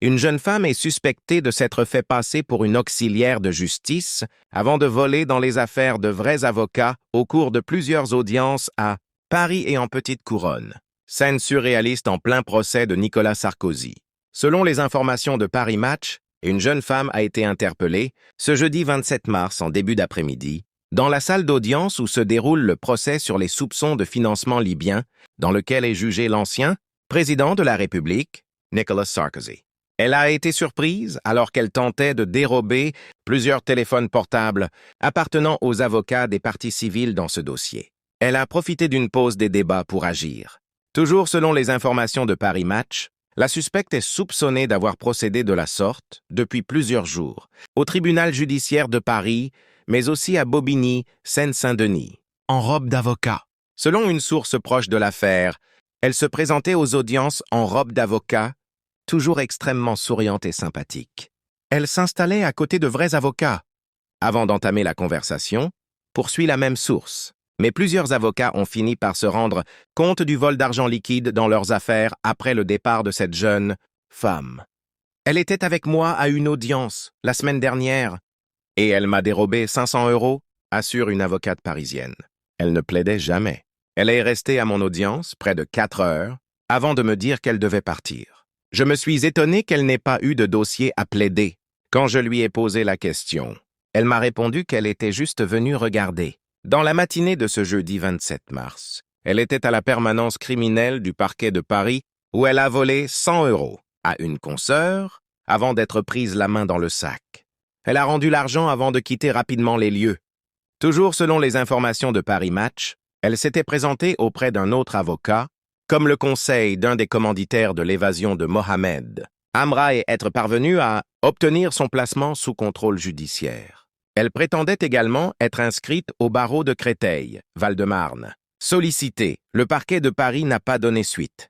Une jeune femme est suspectée de s'être fait passer pour une auxiliaire de justice avant de voler dans les affaires de vrais avocats au cours de plusieurs audiences à Paris et en Petite Couronne. Scène surréaliste en plein procès de Nicolas Sarkozy. Selon les informations de Paris Match, une jeune femme a été interpellée ce jeudi 27 mars en début d'après-midi dans la salle d'audience où se déroule le procès sur les soupçons de financement libyen dans lequel est jugé l'ancien président de la République, Nicolas Sarkozy. Elle a été surprise alors qu'elle tentait de dérober plusieurs téléphones portables appartenant aux avocats des parties civiles dans ce dossier. Elle a profité d'une pause des débats pour agir. Toujours selon les informations de Paris Match, la suspecte est soupçonnée d'avoir procédé de la sorte depuis plusieurs jours au tribunal judiciaire de Paris, mais aussi à Bobigny, Seine-Saint-Denis, en robe d'avocat. Selon une source proche de l'affaire, elle se présentait aux audiences en robe d'avocat, toujours extrêmement souriante et sympathique. Elle s'installait à côté de vrais avocats. Avant d'entamer la conversation, poursuit la même source. Mais plusieurs avocats ont fini par se rendre compte du vol d'argent liquide dans leurs affaires après le départ de cette jeune femme. Elle était avec moi à une audience la semaine dernière et elle m'a dérobé 500 €, assure une avocate parisienne. Elle ne plaidait jamais. Elle est restée à mon audience près de 4 heures avant de me dire qu'elle devait partir. Je me suis étonné qu'elle n'ait pas eu de dossier à plaider. Quand je lui ai posé la question, elle m'a répondu qu'elle était juste venue regarder. Dans la matinée de ce jeudi 27 mars, elle était à la permanence criminelle du parquet de Paris où elle a volé 100 € à une consoeur avant d'être prise la main dans le sac. Elle a rendu l'argent avant de quitter rapidement les lieux. Toujours selon les informations de Paris Match, elle s'était présentée auprès d'un autre avocat, comme le conseil d'un des commanditaires de l'évasion de Mohamed. Aimerait être parvenue à obtenir son placement sous contrôle judiciaire. Elle prétendait également être inscrite au barreau de Créteil, Val-de-Marne. Sollicitée, le parquet de Paris n'a pas donné suite.